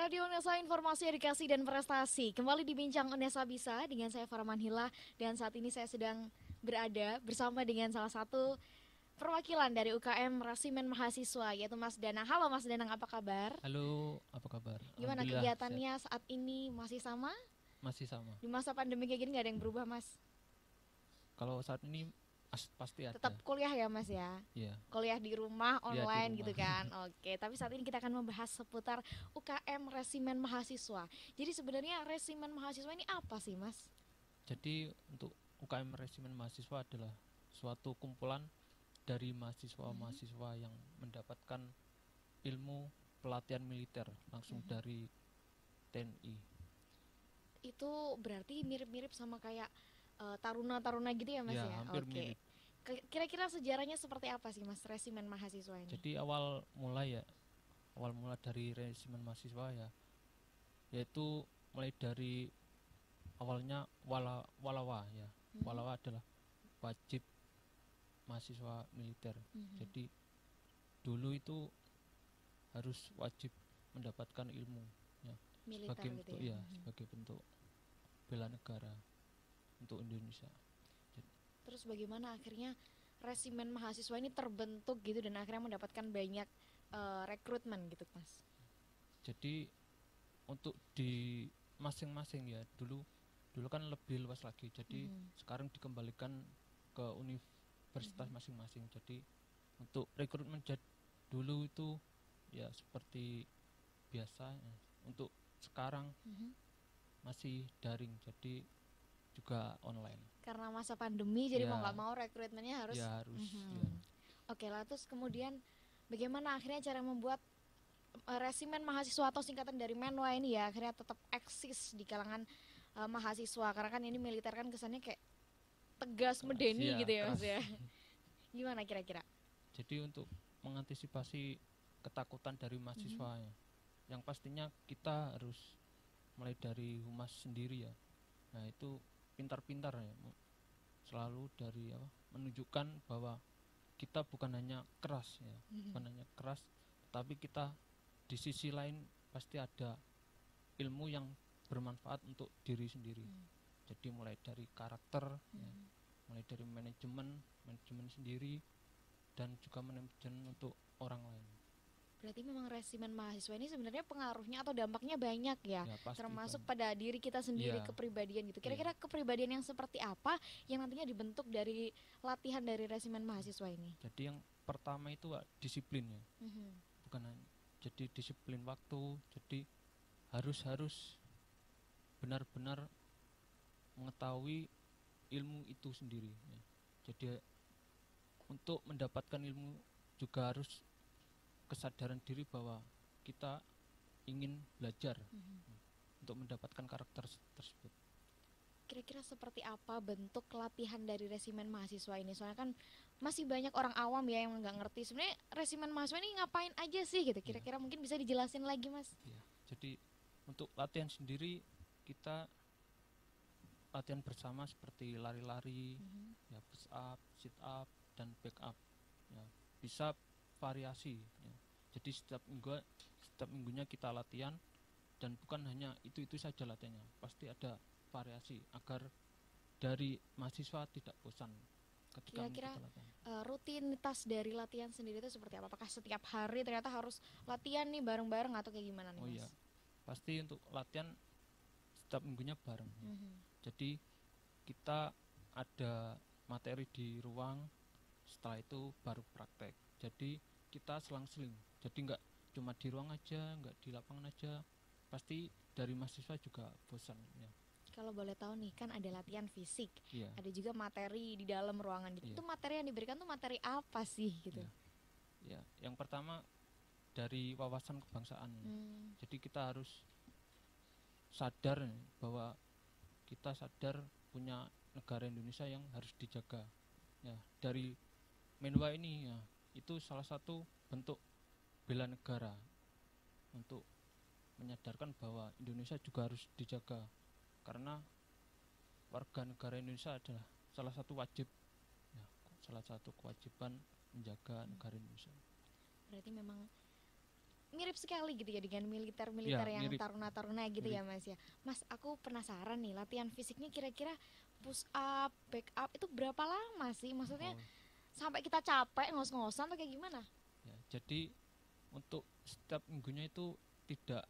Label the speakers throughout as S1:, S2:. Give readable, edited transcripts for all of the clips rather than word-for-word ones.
S1: Radio Unesa Informasi Edukasi dan Prestasi. Kembali dibincang Unesa Bisa dengan saya Farah Manhila. Dan saat ini saya sedang berada bersama dengan salah satu perwakilan dari UKM Resimen Mahasiswa, yaitu Mas Danang. Halo Mas Danang, apa kabar?
S2: Halo, apa kabar?
S1: Gimana
S2: Alhamdulillah sehat.
S1: kegiatannya saat ini, masih sama?
S2: Masih sama.
S1: Di masa pandemi kayak gini gak ada yang berubah Mas?
S2: Kalau saat ini pasti
S1: Tetap
S2: ada.
S1: kuliah ya Mas ya?
S2: Iya,
S1: Kuliah di rumah,
S2: iya di
S1: online
S2: rumah.
S1: gitu kan. Oke, tapi saat ini kita akan membahas seputar UKM Resimen Mahasiswa. Jadi sebenarnya Resimen Mahasiswa ini apa sih Mas?
S2: Jadi untuk UKM Resimen Mahasiswa adalah suatu kumpulan dari mahasiswa-mahasiswa yang mendapatkan ilmu pelatihan militer langsung dari TNI.
S1: Itu berarti mirip-mirip sama kayak taruna-taruna gitu ya Mas
S2: Ya,
S1: ya?
S2: hampir
S1: Oke.
S2: mirip.
S1: Kira-kira sejarahnya seperti apa sih Mas Resimen Mahasiswa ini?
S2: Jadi awal mula dari Resimen Mahasiswa ya, yaitu mulai dari awalnya walawa ya. Walawa adalah wajib mahasiswa militer. Jadi dulu itu harus wajib mendapatkan ilmu ya,
S1: Militer
S2: sebagai
S1: gitu
S2: bentuk
S1: ya.
S2: sebagai bentuk bela negara untuk Indonesia.
S1: Terus bagaimana akhirnya Resimen Mahasiswa ini terbentuk gitu dan akhirnya mendapatkan banyak rekrutmen gitu Mas?
S2: Jadi untuk di masing-masing ya, dulu kan lebih luas lagi. Jadi sekarang dikembalikan ke universitas masing-masing. Jadi untuk rekrutmen dulu itu ya seperti biasa ya. Untuk sekarang masih daring, jadi juga online.
S1: Karena masa pandemi jadi
S2: Ya,
S1: mau nggak mau rekrutmennya harus.
S2: ya harus ya.
S1: Oke lah, terus kemudian bagaimana akhirnya cara membuat Resimen Mahasiswa atau singkatan dari Menwa ini ya akhirnya tetap eksis di kalangan mahasiswa, karena kan ini militer kan kesannya kayak tegas medeni
S2: Ya,
S1: gitu ya Mas
S2: keras.
S1: ya. Gimana kira-kira?
S2: Jadi untuk mengantisipasi ketakutan dari mahasiswa ya, yang pastinya kita harus mulai dari humas sendiri ya. Nah itu pintar-pintar ya, selalu dari menunjukkan bahwa kita bukan hanya keras ya, bukan hanya keras, tapi kita di sisi lain pasti ada ilmu yang bermanfaat untuk diri sendiri. Jadi mulai dari karakter ya, mulai dari manajemen sendiri, dan juga manajemen untuk orang lain.
S1: Berarti memang Resimen Mahasiswa ini sebenarnya pengaruhnya atau dampaknya banyak ya,
S2: Ya pasti
S1: termasuk
S2: banyak.
S1: pada diri kita sendiri,
S2: Ya,
S1: kepribadian gitu. Kira-kira kepribadian yang seperti apa yang nantinya dibentuk dari latihan dari Resimen Mahasiswa ini?
S2: jadi yang pertama itu disiplin ya, bukan hanya jadi disiplin waktu. Jadi harus benar-benar mengetahui ilmu itu sendiri ya. Jadi untuk mendapatkan ilmu juga harus kesadaran diri bahwa kita ingin belajar untuk mendapatkan karakter tersebut.
S1: Kira-kira seperti apa bentuk latihan dari Resimen Mahasiswa ini? Soalnya kan masih banyak orang awam ya yang nggak ngerti sebenarnya Resimen Mahasiswa ini ngapain aja sih gitu. Kira-kira mungkin bisa dijelasin lagi Mas?
S2: Ya, jadi untuk latihan sendiri kita latihan bersama seperti lari-lari, ya push up, sit up, dan back up. Ya, bisa variasi. Ya. Jadi setiap minggunya kita latihan, dan bukan hanya itu saja latihannya, pasti ada variasi agar dari mahasiswa tidak bosan ketika
S1: Kira-kira
S2: mengikuti latihan.
S1: rutinitas dari latihan sendiri itu seperti apa? Apakah setiap hari ternyata harus latihan nih bareng-bareng atau kayak gimana nih
S2: Oh
S1: Mas?
S2: iya, pasti untuk latihan setiap minggunya bareng. Jadi kita ada materi di ruang, setelah itu baru praktek. Jadi kita selang-seling, jadi nggak cuma di ruang aja, nggak di lapangan aja, pasti dari mahasiswa juga bosan ya.
S1: Kalau boleh tahu nih, kan ada latihan fisik,
S2: Iya.
S1: ada juga materi di dalam ruangan gitu.
S2: Iya.
S1: Itu materi yang diberikan tuh materi apa sih gitu?
S2: Ya, yang pertama dari wawasan kebangsaan. Jadi kita harus sadar bahwa kita sadar punya negara Indonesia yang harus dijaga. Ya, dari Menwa ini ya, itu salah satu bentuk bela negara untuk menyadarkan bahwa Indonesia juga harus dijaga, karena warga negara Indonesia adalah salah satu wajib ya, salah satu kewajiban menjaga negara Indonesia.
S1: Berarti memang mirip sekali gitu ya dengan
S2: Ya,
S1: militer-militer yang
S2: mirip,
S1: taruna-taruna gitu
S2: mirip.
S1: ya Mas ya. Mas, aku penasaran nih, latihan fisiknya kira-kira push up, back up itu berapa lama sih? Maksudnya
S2: Oh,
S1: sampai kita capek ngos-ngosan atau kayak gimana?
S2: ya. Jadi untuk setiap minggunya itu tidak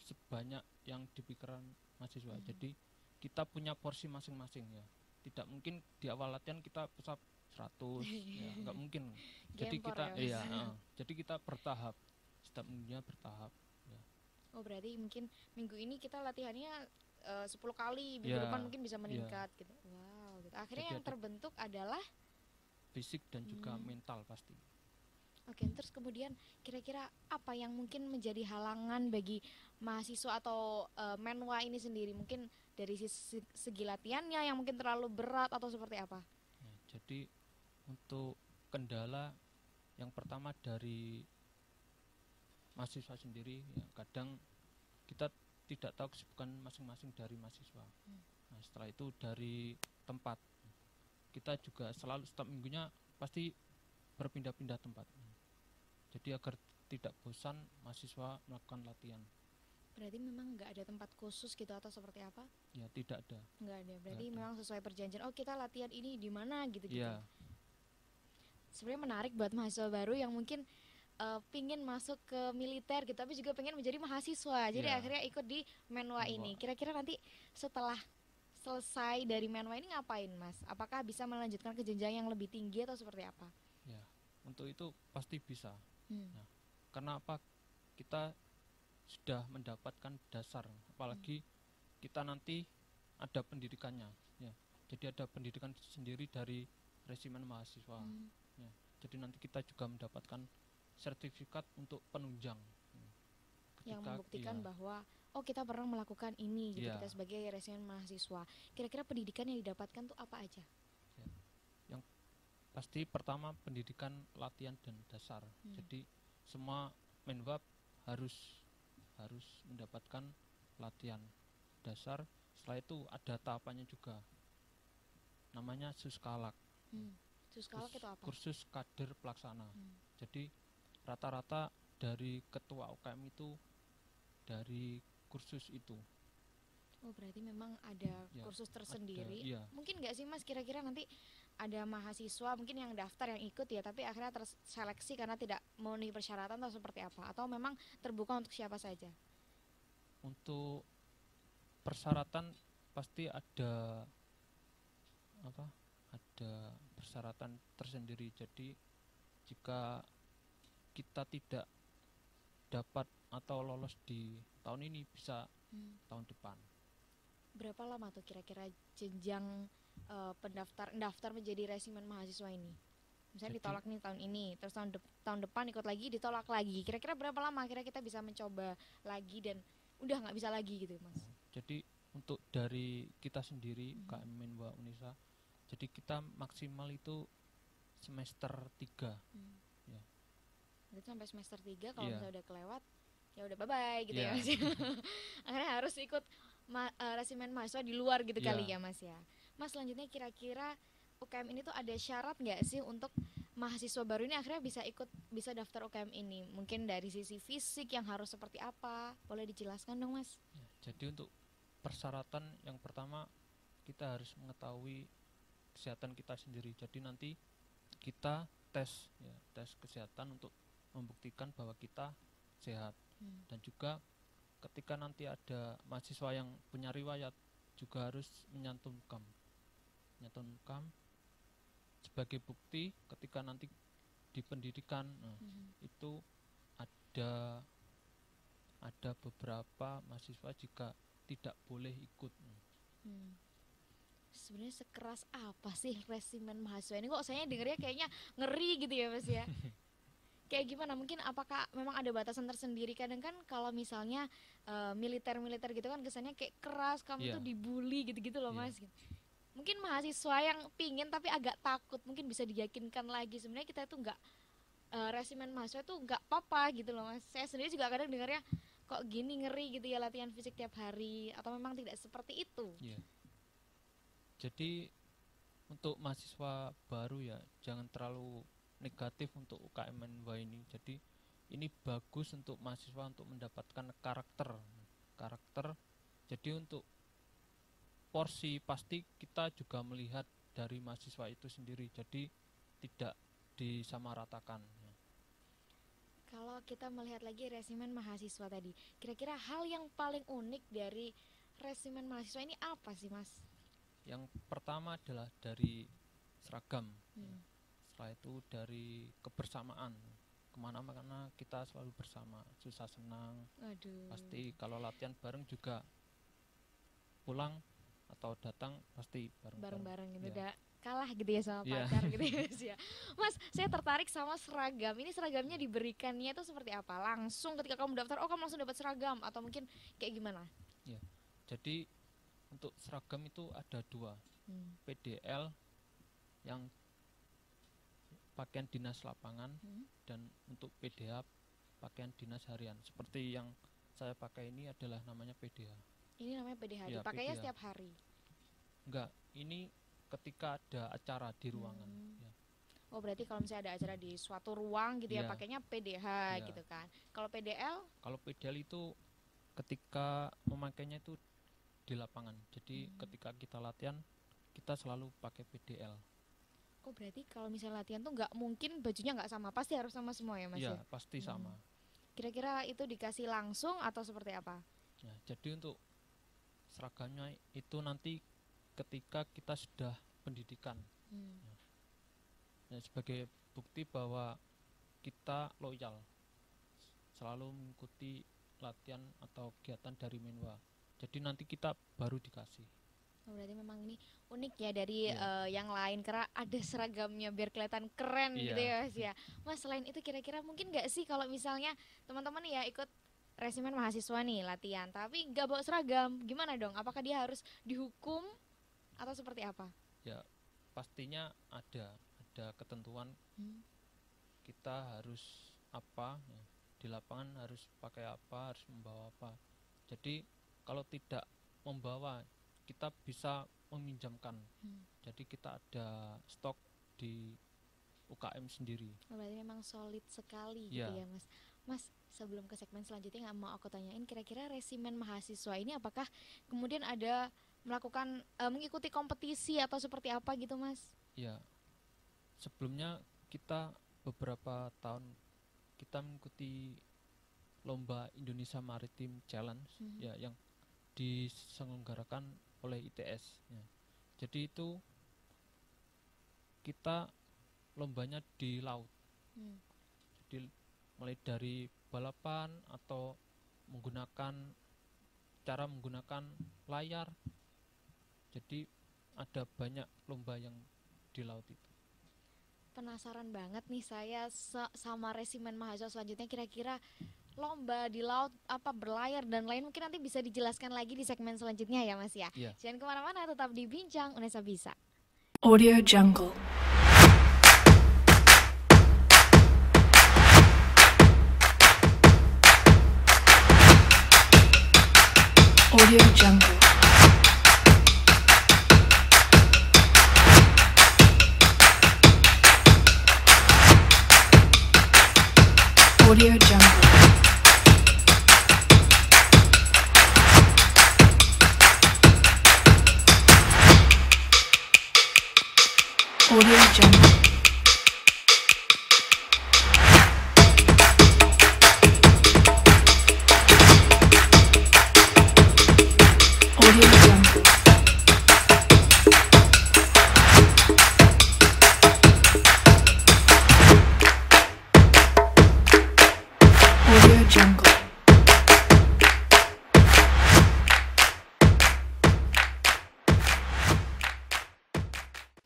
S2: sebanyak yang dipikirkan mahasiswa.
S1: Mhm.
S2: Jadi kita punya porsi masing-masing ya. Tidak mungkin di awal latihan kita pusat 100, ya nggak mungkin. Jadi
S1: Gempor
S2: kita
S1: ya Mas.
S2: iya, jadi kita bertahap. Setiap minggunya bertahap. Ya.
S1: Oh berarti mungkin minggu ini kita latihannya 10 kali, minggu depan
S2: Ya,
S1: mungkin bisa
S2: ya.
S1: meningkat gitu. Wow, gitu. Akhirnya
S2: Jadi
S1: yang
S2: ada
S1: terbentuk adalah
S2: fisik dan juga
S1: hmm,
S2: mental pasti.
S1: oke, terus kemudian kira-kira apa yang mungkin menjadi halangan bagi mahasiswa atau menwa ini sendiri? Mungkin dari segi latihannya yang mungkin terlalu berat atau seperti apa?
S2: Ya, jadi untuk kendala yang pertama dari mahasiswa sendiri ya kadang kita tidak tahu kesibukan masing-masing dari mahasiswa.
S1: Hmm.
S2: Nah, setelah itu dari tempat kita juga selalu setiap minggunya pasti berpindah-pindah tempat. Jadi agar tidak bosan mahasiswa melakukan latihan.
S1: Berarti memang nggak ada tempat khusus gitu atau seperti apa?
S2: Ya tidak ada,
S1: Nggak ada.
S2: nggak
S1: Berarti
S2: ada.
S1: memang sesuai perjanjian. Oh kita latihan ini di mana gitu-gitu.
S2: Ya,
S1: Sebenarnya menarik buat mahasiswa baru yang mungkin pingin masuk ke militer gitu, tapi juga pengen menjadi mahasiswa. Jadi
S2: ya,
S1: akhirnya ikut di Menwa
S2: menwa.
S1: ini. Kira-kira nanti setelah selesai dari Menwa ini ngapain Mas? Apakah bisa melanjutkan ke jenjang yang lebih tinggi atau seperti apa?
S2: Ya, untuk itu pasti bisa.
S1: Hmm.
S2: Nah, karena apa? Kita sudah mendapatkan dasar,
S1: Hmm.
S2: apalagi kita nanti ada pendidikannya. Ya, jadi ada pendidikan sendiri dari resimen mahasiswa.
S1: Hmm.
S2: Ya, jadi nanti kita juga mendapatkan sertifikat untuk penunjang.
S1: Yang
S2: Ketika
S1: membuktikan
S2: ya,
S1: bahwa oh kita pernah melakukan ini gitu
S2: ya,
S1: kita sebagai resimen mahasiswa. Kira-kira pendidikan yang didapatkan tuh apa aja?
S2: ya. Yang pasti pertama pendidikan latihan dan dasar.
S1: Hmm.
S2: Jadi semua menwab harus harus mendapatkan latihan dasar. Setelah itu ada tahapannya juga. Namanya suskalak.
S1: Hmm. Suskalak itu apa?
S2: Kursus kader pelaksana.
S1: Hmm.
S2: Jadi rata-rata dari ketua UKM itu dari kursus itu.
S1: Oh berarti memang ada
S2: Ya,
S1: kursus
S2: ada.
S1: tersendiri.
S2: Iya,
S1: Mungkin nggak sih Mas kira-kira nanti ada mahasiswa mungkin yang daftar yang ikut ya, tapi akhirnya terseleksi karena tidak memenuhi persyaratan atau seperti apa? Atau memang terbuka untuk siapa saja?
S2: untuk persyaratan pasti ada apa? Ada persyaratan tersendiri. Jadi jika kita tidak dapat atau lolos di tahun ini bisa
S1: Hmm.
S2: tahun depan.
S1: Berapa lama tuh kira-kira jenjang daftar menjadi resimen mahasiswa ini? Misalnya
S2: Jadi
S1: ditolak nih tahun ini, terus tahun depan ikut lagi, ditolak lagi. Kira-kira berapa lama akhirnya kita bisa mencoba lagi dan udah nggak bisa lagi gitu, Mas?
S2: jadi untuk dari kita sendiri
S1: Mhm.
S2: KM Menwa Unisa, jadi kita maksimal itu semester 3
S1: Hmm.
S2: ya.
S1: Berarti sampai semester 3 kalau
S2: Iya,
S1: misalnya udah kelewat, ya udah bye-bye gitu ya,
S2: iya,
S1: Mas. Akhirnya harus ikut resimen mahasiswa di luar gitu kali
S2: iya.
S1: ya, Mas ya. Mas selanjutnya kira-kira UKM ini tuh ada syarat nggak sih untuk mahasiswa baru ini akhirnya bisa daftar UKM ini? Mungkin dari sisi fisik yang harus seperti apa? Boleh dijelaskan dong, Mas?
S2: Ya, jadi untuk persyaratan yang pertama kita harus mengetahui kesehatan kita sendiri. Jadi nanti kita tes ya, tes kesehatan untuk membuktikan bahwa kita sehat.
S1: Hmm.
S2: Dan juga ketika nanti ada mahasiswa yang punya riwayat juga harus menyantumkan sebagai bukti ketika nanti di pendidikan. Nah,
S1: Hmm.
S2: itu ada ada beberapa mahasiswa jika tidak boleh ikut.
S1: Hmm. Sebenarnya sekeras apa sih resimen mahasiswa ini? Kok saya dengernya kayaknya ngeri gitu ya, Mas ya? Kayak gimana, mungkin apakah memang ada batasan tersendiri? Kadang kan kalau misalnya militer-militer gitu kan kesannya kayak keras, kamu tuh
S2: Iya,
S1: dibully gitu-gitu loh
S2: iya,
S1: Mas. Mungkin mahasiswa yang pingin tapi agak takut mungkin bisa diyakinkan lagi sebenarnya kita itu nggak resimen mahasiswa itu nggak apa-apa gitu loh Mas. Saya sendiri juga kadang dengarnya kok gini ngeri gitu ya latihan fisik tiap hari, atau memang tidak seperti itu?
S2: iya. Jadi untuk mahasiswa baru ya jangan terlalu negatif untuk UKM NW ini. Jadi ini bagus untuk mahasiswa untuk mendapatkan karakter. Jadi untuk porsi pasti kita juga melihat dari mahasiswa itu sendiri, jadi tidak disamaratakan.
S1: Kalau kita melihat lagi resimen mahasiswa tadi, kira-kira hal yang paling unik dari resimen mahasiswa ini apa sih Mas?
S2: Yang pertama adalah dari seragam. Setelah itu dari kebersamaan, kemana-mana kita selalu bersama, susah senang.
S1: Aduh.
S2: Pasti kalau latihan bareng juga, pulang atau datang pasti
S1: bareng-bareng gitu,
S2: ya.
S1: Udah kalah gitu ya sama pacar gitu ya Mas ya. Mas, saya tertarik sama seragam. Ini seragamnya diberikannya itu seperti apa? Langsung ketika kamu daftar, oh kamu langsung dapat seragam atau mungkin kayak gimana?
S2: Ya. Jadi untuk seragam itu ada 2, PDL yang pakaian dinas lapangan dan untuk PDH pakaian dinas harian. Seperti yang saya pakai ini adalah namanya PDH.
S1: Ini namanya PDH,
S2: ya,
S1: dipakainya
S2: PDH.
S1: setiap hari?
S2: Enggak, ini ketika ada acara di ruangan. Ya.
S1: Oh berarti kalau misalnya ada acara di suatu ruang gitu ya, pakainya PDH gitu kan. Kalau PDL?
S2: Kalau PDL itu ketika memakainya itu di lapangan. Jadi ketika kita latihan kita selalu pakai PDL.
S1: Oh berarti kalau misalnya latihan tuh nggak mungkin bajunya nggak sama, pasti harus sama semua ya Mas?
S2: Iya, pasti sama.
S1: Kira-kira itu dikasih langsung atau seperti apa?
S2: Ya, jadi untuk seragamnya itu nanti ketika kita sudah pendidikan. Ya, sebagai bukti bahwa kita loyal, selalu mengikuti latihan atau kegiatan dari Menwa. Jadi nanti kita baru dikasih.
S1: Oh, berarti memang ini unik ya dari yang lain, karena ada seragamnya biar kelihatan keren gitu ya Mas ya. Mas, selain itu kira-kira mungkin nggak sih kalau misalnya teman-teman ya ikut resimen mahasiswa nih latihan tapi nggak bawa seragam, gimana dong? Apakah dia harus dihukum atau seperti apa?
S2: Ya pastinya ada ketentuan. Kita harus apa ya, di lapangan harus pakai apa, harus membawa apa. Jadi kalau tidak membawa, kita bisa meminjamkan. Jadi kita ada stok di UKM sendiri.
S1: Berarti memang solid sekali gitu ya Mas. Mas, sebelum ke segmen selanjutnya nggak mau aku tanyain, kira-kira resimen mahasiswa ini apakah kemudian ada melakukan mengikuti kompetisi atau seperti apa gitu Mas?
S2: Ya, sebelumnya kita beberapa tahun kita mengikuti lomba Indonesia Maritim Challenge ya, yang diselenggarakan oleh ITS ya. Jadi itu kita lombanya di laut. Jadi mulai dari balapan atau menggunakan layar. Jadi ada banyak lomba yang di laut itu.
S1: Penasaran banget nih saya sama resimen mahasiswa selanjutnya, kira-kira lomba di laut apa berlayar dan lain mungkin nanti bisa dijelaskan lagi di segmen selanjutnya ya Mas ya. Jangan kemana-mana, tetap di Bincang Unesa Bisa.
S3: Audio Jungle. Audio Jungle. Audio Jungle. Audio Jungle. Audio Jungle. Audio Jungle.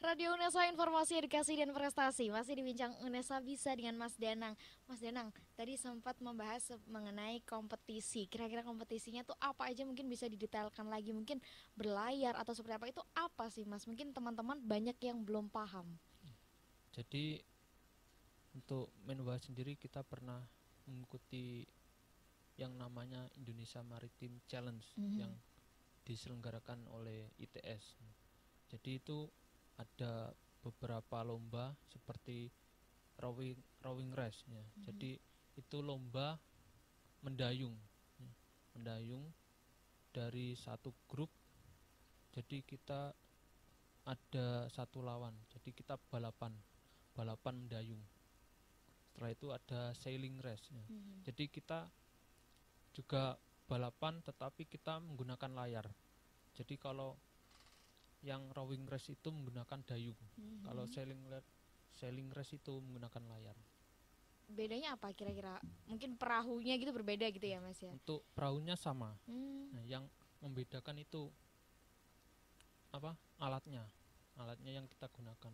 S1: Radio Unesa, informasi edukasi dan prestasi. Masih dibincang Unesa Bisa dengan Mas Danang. Mas Danang, tadi sempat membahas mengenai kompetisi. Kira-kira kompetisinya tuh apa aja, mungkin bisa didetailkan lagi, mungkin berlayar atau seperti apa, itu apa sih Mas? Mungkin teman-teman banyak yang belum paham.
S2: Jadi untuk Menwa sendiri kita pernah mengikuti yang namanya Indonesia Maritim Challenge yang diselenggarakan oleh ITS. Jadi itu ada beberapa lomba seperti rowing race ya. Jadi itu lomba mendayung. Mendayung dari satu grup. Jadi kita ada satu lawan. Jadi kita balapan mendayung. Setelah itu ada sailing race. Jadi kita juga balapan tetapi kita menggunakan layar. Jadi kalau yang rowing race itu menggunakan dayung. Kalau sailing race itu menggunakan layar.
S1: Bedanya apa kira-kira? Mungkin perahunya gitu berbeda gitu ya Mas ya?
S2: Untuk perahunya sama. Nah, yang membedakan itu apa? Alatnya yang kita gunakan.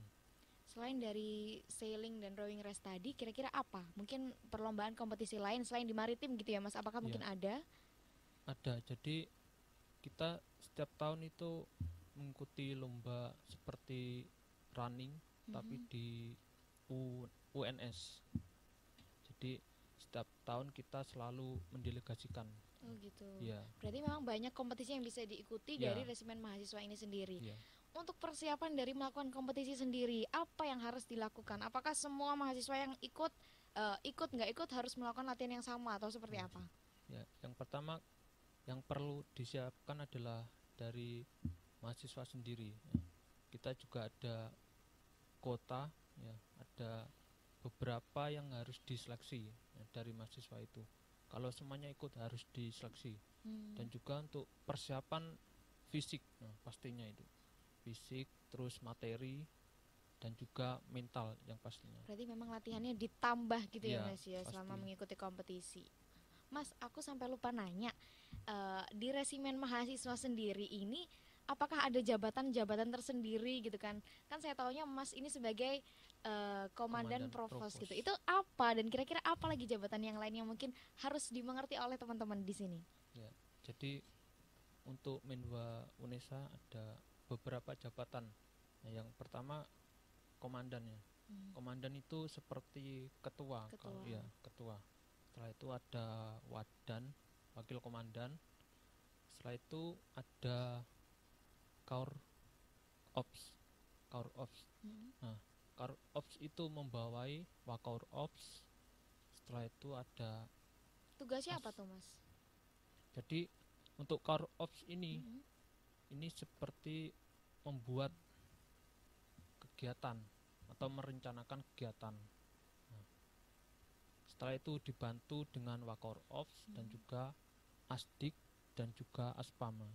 S1: Selain dari sailing dan rowing race tadi, kira-kira apa? Mungkin perlombaan kompetisi lain selain di maritim gitu ya Mas? Apakah mungkin ada?
S2: Ada. Jadi kita setiap tahun itu mengikuti lomba seperti running tapi di UNS. Jadi setiap tahun kita selalu mendelegasikan.
S1: Oh gitu.
S2: Iya.
S1: Berarti memang banyak kompetisi yang bisa diikuti dari resimen mahasiswa ini sendiri. Untuk persiapan dari melakukan kompetisi sendiri, apa yang harus dilakukan? Apakah semua mahasiswa yang ikut nggak ikut harus melakukan latihan yang sama atau seperti apa?
S2: Ya, yang pertama yang perlu disiapkan adalah dari mahasiswa sendiri. Kita juga ada kota, ya, ada beberapa yang harus diseleksi dari mahasiswa itu. Kalau semuanya ikut harus diseleksi. Dan juga untuk persiapan fisik, pastinya itu fisik, terus materi dan juga mental yang pastinya.
S1: Berarti memang latihannya ditambah gitu ya Mas ya,
S2: pasti.
S1: selama mengikuti kompetisi. Mas, aku sampai lupa nanya, di resimen mahasiswa sendiri ini apakah ada jabatan-jabatan tersendiri gitu kan? Kan saya taunya Mas ini sebagai komandan provos gitu. Itu apa dan kira-kira apa lagi jabatan yang lain yang mungkin harus dimengerti oleh teman-teman di sini?
S2: Ya, jadi untuk Menwa UNESA ada beberapa jabatan. Yang pertama komandan ya. Komandan itu seperti ketua. Kalau ya ketua. Setelah itu ada wadan, wakil komandan. Setelah itu ada kaur ops. Nah, kaur ops itu membawai wakaur ops. Setelah itu ada
S1: tugasnya apa tuh Mas?
S2: Jadi untuk kaur ops ini seperti membuat kegiatan atau merencanakan kegiatan. Nah, setelah itu dibantu dengan wakaur ops dan juga asdik dan juga aspama.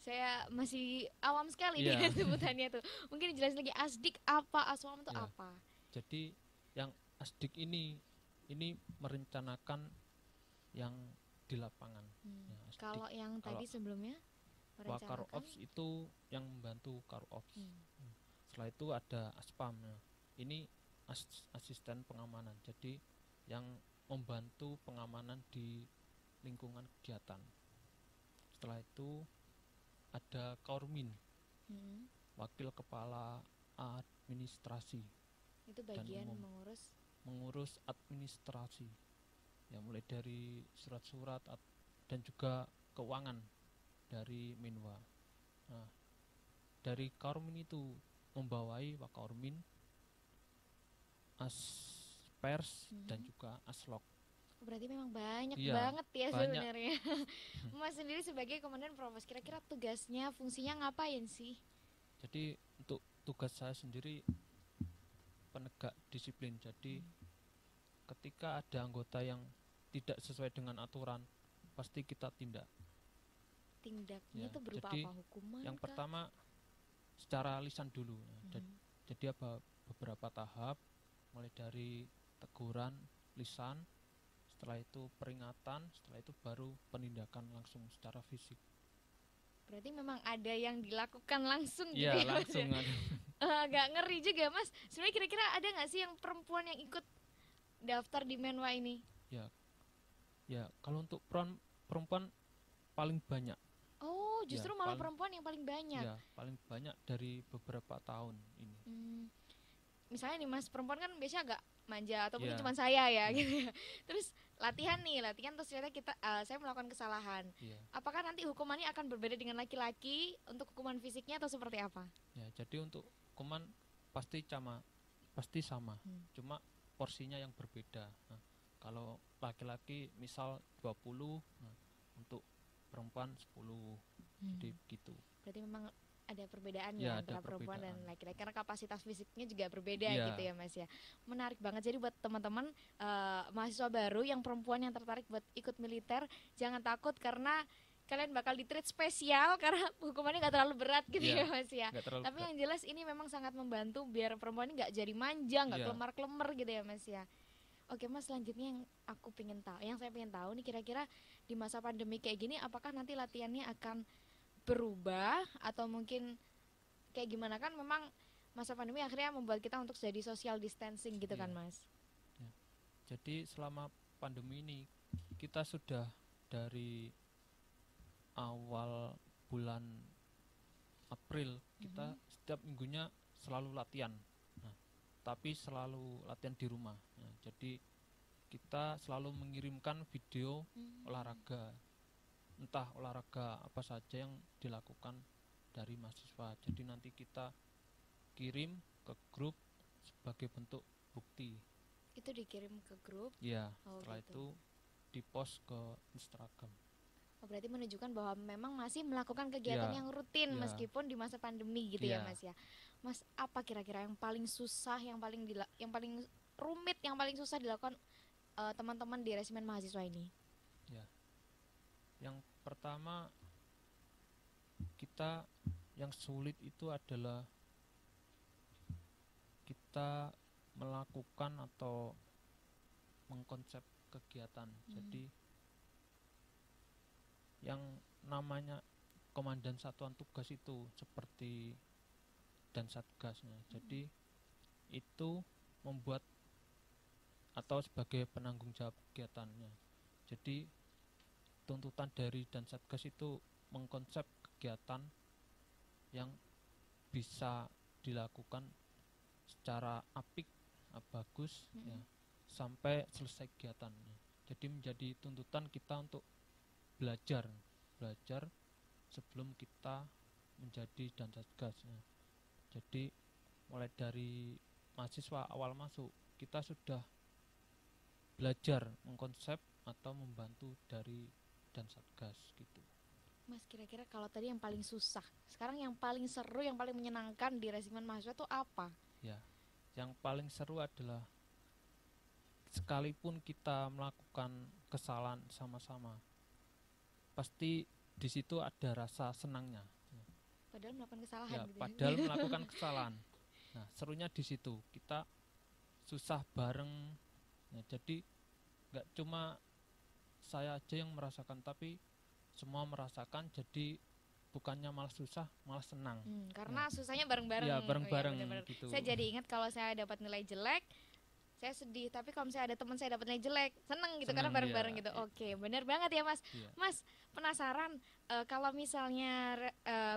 S1: Saya masih awam sekali dengan sebutannya tuh. Mungkin dijelasin lagi asdik apa, aspama itu apa?
S2: Jadi yang asdik ini merencanakan yang di lapangan.
S1: Kalau yang tadi sebelumnya
S2: Wakar Ops itu yang membantu Kar Ops. Setelah itu ada Aspam. Ini asisten pengamanan. Jadi yang membantu pengamanan di lingkungan kegiatan. Setelah itu ada Kaurmin. Wakil kepala administrasi.
S1: Itu bagian
S2: mengurus administrasi. Ya, mulai dari surat-surat dan juga keuangan dari Menwa. Nah, dari Kaurmin itu membawai Wakaurmin, Aspers dan juga Aslok.
S1: Berarti memang banyak banget ya sebenarnya. Mas sendiri sebagai komandan provos, kira-kira tugasnya, fungsinya ngapain sih?
S2: Jadi untuk tugas saya sendiri penegak disiplin. Jadi ketika ada anggota yang tidak sesuai dengan aturan, pasti kita tindak.
S1: Tindaknya itu berupa
S2: jadi
S1: apa, hukuman?
S2: Yang pertama secara lisan dulu. Jadi apa beberapa tahap, mulai dari teguran lisan, setelah itu peringatan, setelah itu baru penindakan langsung secara fisik.
S1: Berarti memang ada yang dilakukan langsung gitu
S2: ya?
S1: Iya
S2: langsung ada.
S1: Agak ngeri juga Mas. Sebenarnya kira-kira ada nggak sih yang perempuan yang ikut daftar di Menwa ini?
S2: Ya kalau untuk perempuan paling banyak.
S1: Oh, justru malah perempuan yang paling banyak.
S2: Ya, paling banyak dari beberapa tahun ini.
S1: Misalnya nih Mas, perempuan kan biasanya agak manja atau mungkin cuma saya ya gitu. Terus latihan terus ternyata saya melakukan kesalahan. Apakah nanti hukumannya akan berbeda dengan laki-laki untuk hukuman fisiknya atau seperti apa?
S2: Ya, jadi untuk hukuman pasti sama. Cuma porsinya yang berbeda. Nah, Kalau laki-laki misal 20, nah, untuk perempuan 10. Jadi gitu.
S1: Berarti memang ada perbedaan
S2: Ya,
S1: ya
S2: ada
S1: antara perempuan dan
S2: perbedaan.
S1: laki-laki karena kapasitas fisiknya juga berbeda
S2: Iya.
S1: gitu ya Mas ya. Menarik banget. Jadi buat teman-teman mahasiswa baru yang perempuan yang tertarik buat ikut militer, jangan takut karena kalian bakal di-treat spesial karena hukumannya nggak terlalu berat gitu
S2: Iya,
S1: ya Mas ya.
S2: nggak terlalu
S1: Tapi
S2: berat.
S1: yang jelas ini memang sangat membantu biar perempuan ini nggak jadi manja, nggak
S2: Iya.
S1: kelemar-kelemar gitu ya Mas ya. Oke Mas, selanjutnya yang saya pengen tahu nih kira-kira di masa pandemi kayak gini apakah nanti latihannya akan berubah atau mungkin kayak gimana, kan memang masa pandemi akhirnya membuat kita untuk jadi social distancing gitu kan
S2: Iya.
S1: Mas.
S2: Ya. Jadi selama pandemi ini kita sudah dari awal bulan April kita setiap minggunya selalu latihan. Nah, tapi selalu latihan di rumah. Nah, jadi kita selalu mengirimkan video olahraga, entah olahraga apa saja yang dilakukan dari mahasiswa. Jadi nanti kita kirim ke grup sebagai bentuk bukti.
S1: Itu dikirim ke grup.
S2: Ya,
S1: Oh,
S2: setelah
S1: gitu.
S2: itu dipost ke Instagram.
S1: Oh, berarti menunjukkan bahwa memang masih melakukan kegiatan
S2: Iya,
S1: yang rutin
S2: iya.
S1: meskipun di masa pandemi gitu ya
S2: Iya.
S1: Mas ya. Mas, apa kira-kira yang paling susah, yang paling rumit, yang paling susah dilakukan teman-teman di resimen mahasiswa ini?
S2: Ya. Yang pertama kita yang sulit itu adalah kita melakukan atau mengkonsep kegiatan. Jadi yang namanya komandan satuan tugas itu seperti dan satgasnya. Jadi itu membuat atau sebagai penanggung jawab kegiatannya. Jadi tuntutan dari dan satgas itu mengkonsep kegiatan yang bisa dilakukan secara apik, bagus ya, sampai selesai kegiatannya. Jadi menjadi tuntutan kita untuk belajar sebelum kita menjadi dan satgas ya. Jadi mulai dari mahasiswa awal masuk kita sudah belajar mengkonsep atau membantu dari dan satgas gitu.
S1: Mas, kira-kira kalau tadi yang paling susah, sekarang yang paling seru, yang paling menyenangkan di resimen mahasiswa itu apa?
S2: Ya, yang paling seru adalah sekalipun kita melakukan kesalahan sama-sama, pasti di situ ada rasa senangnya.
S1: Padahal melakukan kesalahan
S2: Ya,
S1: gitu
S2: padahal melakukan kesalahan. Nah, serunya di situ kita susah bareng. Nah, jadi nggak cuma saya aja yang merasakan, tapi semua merasakan. Jadi bukannya malah susah, malah senang.
S1: Karena susahnya bareng-bareng.
S2: Ya, bareng-bareng
S1: bener-bener.
S2: gitu.
S1: Saya jadi ingat kalau saya dapat nilai jelek, saya sedih. Tapi kalau misalnya ada teman saya dapat nilai jelek, seneng gitu karena
S2: Seneng,
S1: bareng-bareng
S2: ya.
S1: gitu. Oke, bener banget ya Mas.
S2: Iya.
S1: Mas, penasaran kalau misalnya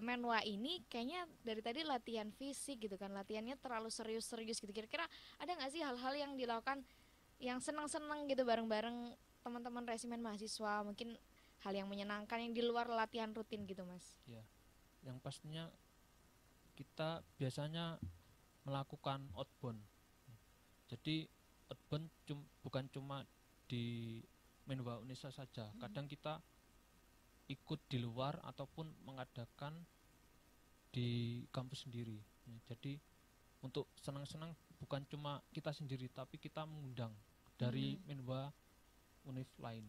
S1: Menwa ini kayaknya dari tadi latihan fisik gitu kan, latihannya terlalu serius-serius gitu. Kira-kira ada nggak sih hal-hal yang dilakukan yang seneng-seneng gitu bareng-bareng teman-teman resimen mahasiswa, mungkin hal yang menyenangkan yang di luar latihan rutin gitu Mas?
S2: Ya, yang pastinya kita biasanya melakukan outbound. Jadi outbound bukan cuma di Menwa Unesa saja. Kadang kita ikut di luar ataupun mengadakan di kampus sendiri. Jadi untuk senang-senang bukan cuma kita sendiri, tapi kita mengundang dari Menwa Univ lain.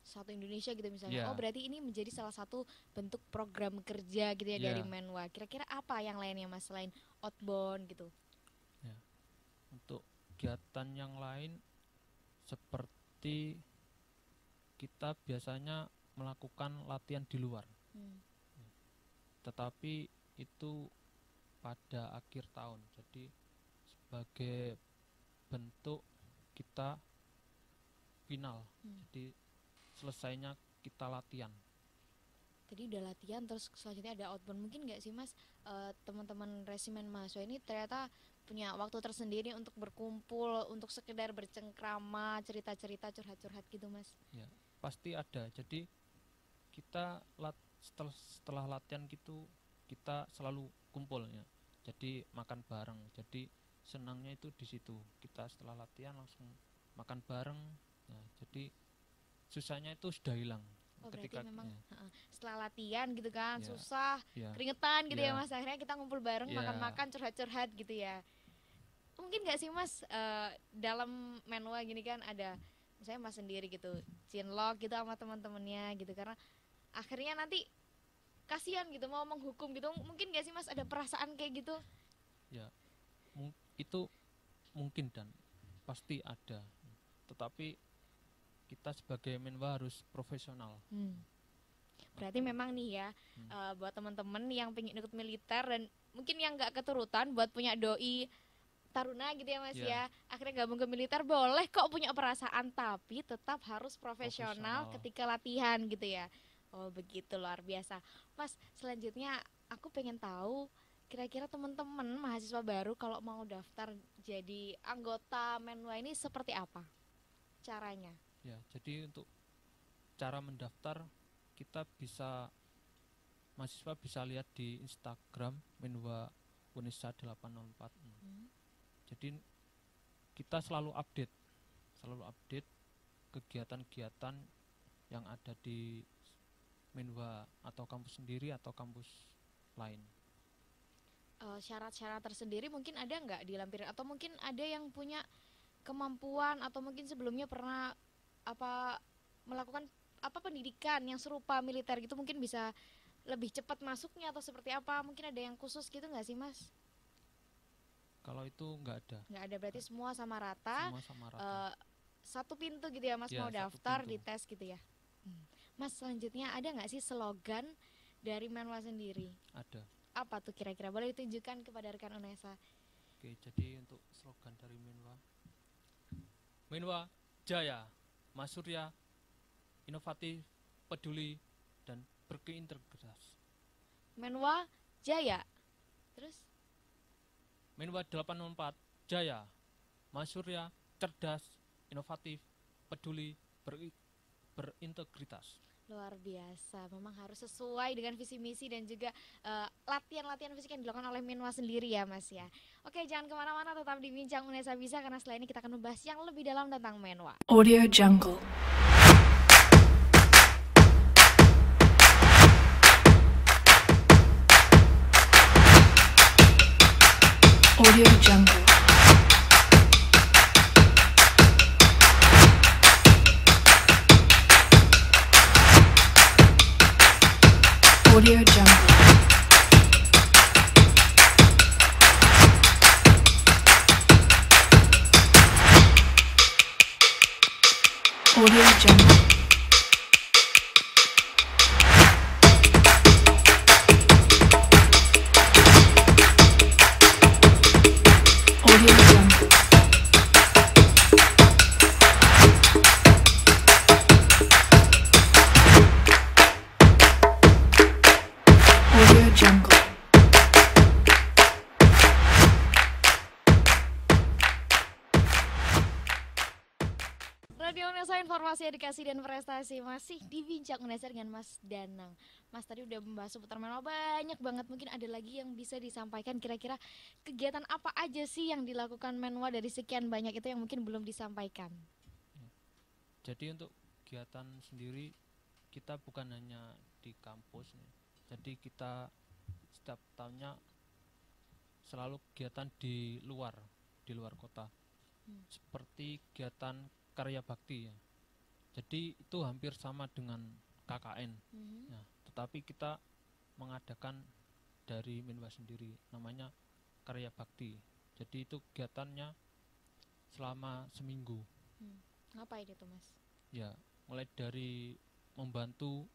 S1: Satu Indonesia gitu misalnya.
S2: Yeah.
S1: Oh, berarti ini menjadi salah satu bentuk program kerja gitu ya dari
S2: Yeah.
S1: Menwa. Kira-kira apa yang lainnya Mas selain outbound gitu?
S2: Ya. Untuk kegiatan yang lain seperti kita biasanya melakukan latihan di luar. Tetapi itu pada akhir tahun. Jadi sebagai bentuk kita final. Jadi selesainya kita latihan.
S1: Tadi udah latihan terus selanjutnya ada outbound. Mungkin nggak sih Mas teman-teman resimen mahasiswa ini ternyata punya waktu tersendiri untuk berkumpul, untuk sekedar bercengkrama, cerita-cerita, curhat-curhat gitu Mas?
S2: Ya, pasti ada. Jadi kita setelah latihan gitu kita selalu kumpul ya. Jadi makan bareng. Jadi senangnya itu di situ. Kita setelah latihan langsung makan bareng Nah, jadi susahnya itu sudah hilang
S1: Oh berarti
S2: ketika
S1: memang setelah latihan gitu kan
S2: ya,
S1: susah,
S2: ya,
S1: keringetan gitu ya
S2: ya,
S1: Mas. Akhirnya kita ngumpul bareng
S2: ya,
S1: makan-makan curhat-curhat gitu ya. Mungkin nggak sih Mas dalam Menwa gini kan ada misalnya Mas sendiri gitu, cinlok gitu sama teman-temannya gitu karena akhirnya nanti kasihan gitu mau menghukum gitu. Mungkin nggak sih Mas ada perasaan kayak gitu?
S2: ya. Itu mungkin dan pasti ada. Tetapi kita sebagai Menwa harus profesional.
S1: Berarti memang nih ya buat teman-teman yang pengen ikut militer dan mungkin yang nggak keturutan buat punya doi taruna gitu ya Mas ya. Akhirnya gabung ke militer boleh kok punya perasaan tapi tetap harus profesional ketika latihan gitu ya. Oh begitu luar biasa. Mas selanjutnya aku pengen tahu kira-kira teman-teman mahasiswa baru kalau mau daftar jadi anggota Menwa ini seperti apa caranya?
S2: Ya, jadi untuk cara mendaftar kita mahasiswa bisa lihat di Instagram Menwa Unesa 804. Jadi kita selalu update kegiatan-kegiatan yang ada di Menwa atau kampus sendiri atau kampus lain.
S1: Syarat-syarat tersendiri mungkin ada nggak dilampirin atau mungkin ada yang punya kemampuan atau mungkin sebelumnya pernah melakukan pendidikan yang serupa militer gitu mungkin bisa lebih cepat masuknya atau seperti apa mungkin ada yang khusus gitu nggak sih Mas?
S2: Kalau itu nggak ada.
S1: Nggak ada berarti semua sama rata.
S2: Semua sama rata.
S1: Satu pintu gitu ya Mas
S2: Ya,
S1: mau daftar di tes gitu ya. Mas selanjutnya ada nggak sih slogan dari Menwa sendiri?
S2: Ada.
S1: Apa tuh kira-kira boleh ditunjukkan kepada rekan Unesa?
S2: Oke, jadi untuk slogan dari Menwa Jaya, Masurya, inovatif, peduli, dan berkeintegritas.
S1: Menwa Jaya. Terus?
S2: Menwa 804 Jaya, Masurya, cerdas, inovatif, peduli, berintegritas.
S1: Luar biasa, memang harus sesuai dengan visi misi dan juga latihan-latihan fisik yang dilakukan oleh Menwa sendiri ya Mas ya. Oke, jangan kemana-mana, tetap di Bincang Unesa Bisa karena setelah ini kita akan membahas yang lebih dalam tentang Menwa.
S3: Audio Jungle. Audio Jungle. Audio Jungle. Audio Jungle. Audio Jungle. Audio Jungle.
S1: Radio Unesa, informasi edukasi dan prestasi masih di Bincang Unesa dengan Mas Danang. Mas tadi udah membahas seputar Menwa banyak banget, mungkin ada lagi yang bisa disampaikan kira-kira kegiatan apa aja sih yang dilakukan Menwa dari sekian banyak itu yang mungkin belum disampaikan.
S2: Jadi untuk kegiatan sendiri kita bukan hanya di kampus, jadi kita setiap tahunnya selalu kegiatan di luar kota, seperti kegiatan karya bakti ya. Jadi itu hampir sama dengan KKN. Nah, tetapi kita mengadakan dari Menwa sendiri, namanya karya bakti. Jadi itu kegiatannya selama seminggu.
S1: Ngapain itu Mas?
S2: Ya, mulai dari membantu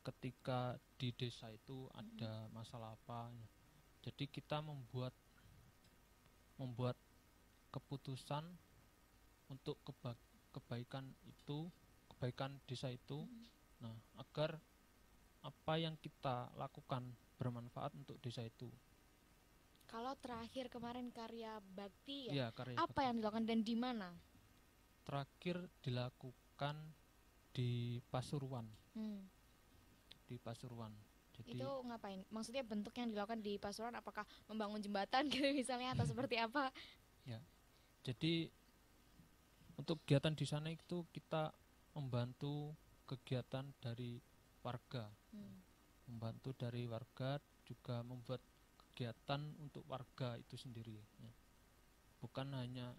S2: ketika di desa itu ada masalah apa. Jadi kita membuat keputusan untuk kebaikan desa itu. Nah, agar apa yang kita lakukan bermanfaat untuk desa itu.
S1: Kalau terakhir kemarin karya bakti
S2: Ya, karya
S1: apa
S2: bakti.
S1: yang dilakukan dan di mana?
S2: Terakhir dilakukan di Pasuruan. Di Pasuruan. Jadi
S1: itu ngapain? Maksudnya bentuk yang dilakukan di Pasuruan apakah membangun jembatan gitu misalnya atau seperti apa?
S2: ya. Jadi Untuk kegiatan di sana itu kita membantu kegiatan dari warga,
S1: Hmm.
S2: membantu dari warga, juga membuat kegiatan untuk warga itu sendiri ya. Bukan hanya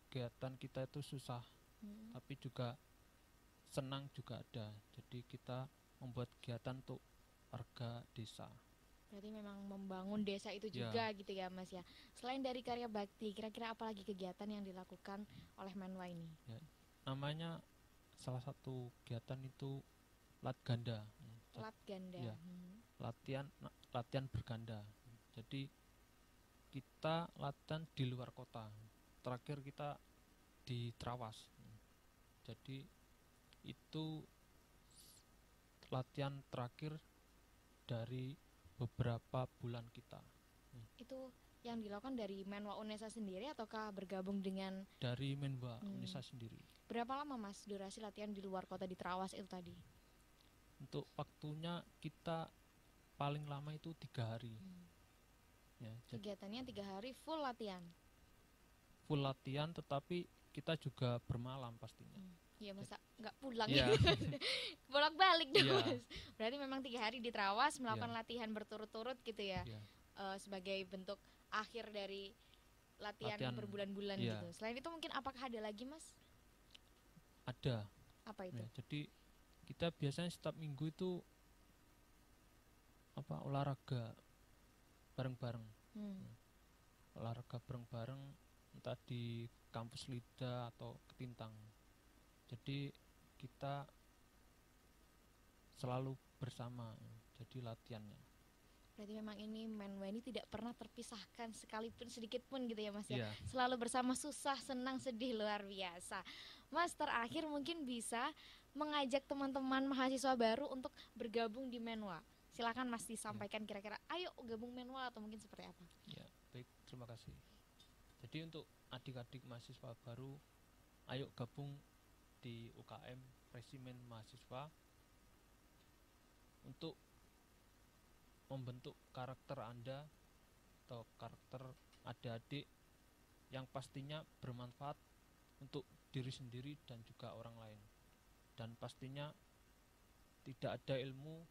S2: kegiatan kita itu susah,
S1: Hmm.
S2: tapi juga senang juga ada. Jadi kita membuat kegiatan untuk warga desa.
S1: Berarti memang membangun desa itu
S2: Ya.
S1: juga gitu ya Mas ya. Selain dari karya bakti, kira-kira apa lagi kegiatan yang dilakukan oleh Menwa ini?
S2: Namanya salah satu kegiatan itu lat ganda.
S1: Lat ganda.
S2: Ya. Latihan berganda. Jadi kita latihan di luar kota. Terakhir kita di Trawas. Jadi itu latihan terakhir dari beberapa bulan kita.
S1: Itu yang dilakukan dari Menwa Unesa sendiri ataukah bergabung dengan
S2: Dari Menwa
S1: Hmm.
S2: Unesa sendiri.
S1: berapa lama Mas durasi latihan di luar kota di Trawas itu tadi?
S2: Untuk waktunya kita paling lama itu 3 hari. Ya, jadi
S1: Kegiatannya 3 hari full latihan.
S2: full latihan, tetapi kita juga bermalam pastinya.
S1: Iya masa nggak pulang
S2: Iya.
S1: ya? Bolak-balik dong
S2: Iya.
S1: Mas. Berarti memang 3 hari di Trawas melakukan
S2: Iya.
S1: latihan berturut-turut gitu ya.
S2: Iya.
S1: Sebagai bentuk akhir dari latihan
S2: Latihan,
S1: berbulan-bulan
S2: iya.
S1: gitu. Selain itu mungkin apakah ada lagi Mas?
S2: Ada.
S1: Apa itu?
S2: Ya, jadi kita biasanya setiap minggu itu olahraga bareng-bareng.
S1: Hmm.
S2: Olahraga bareng-bareng entah di kampus Lida atau Ketintang. Jadi kita selalu bersama, jadi latihannya.
S1: Berarti memang ini Menwa ini tidak pernah terpisahkan sekalipun sedikit pun gitu ya Mas ya.
S2: Iya.
S1: Selalu bersama, susah, senang, sedih, luar biasa. Mas, terakhir mungkin bisa mengajak teman-teman mahasiswa baru untuk bergabung di Menwa. Silakan Mas disampaikan kira-kira ayo gabung Menwa atau mungkin seperti apa.
S2: Ya, baik, terima kasih. Jadi untuk adik-adik mahasiswa baru, ayo gabung di UKM Resimen Mahasiswa untuk membentuk karakter Anda atau karakter adik-adik yang pastinya bermanfaat untuk diri sendiri dan juga orang lain. Dan pastinya tidak ada ilmu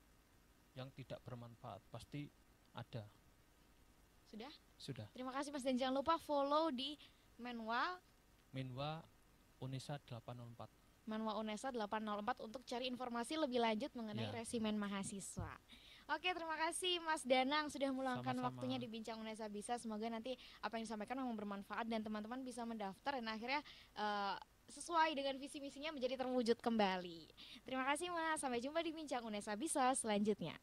S2: yang tidak bermanfaat, pasti ada.
S1: Sudah?
S2: Sudah.
S1: Terima kasih Mas dan jangan lupa follow di Menwa
S2: Unesa 804.
S1: Menwa Unesa 804 untuk cari informasi lebih lanjut mengenai
S2: Ya.
S1: resimen mahasiswa. Oke, terima kasih Mas Danang sudah meluangkan
S2: Sama-sama.
S1: waktunya di Bincang Unesa Bisa. Semoga nanti apa yang disampaikan memang bermanfaat dan teman-teman bisa mendaftar dan akhirnya sesuai dengan visi misinya menjadi terwujud kembali. Terima kasih Mas, sampai jumpa di Bincang Unesa Bisa selanjutnya.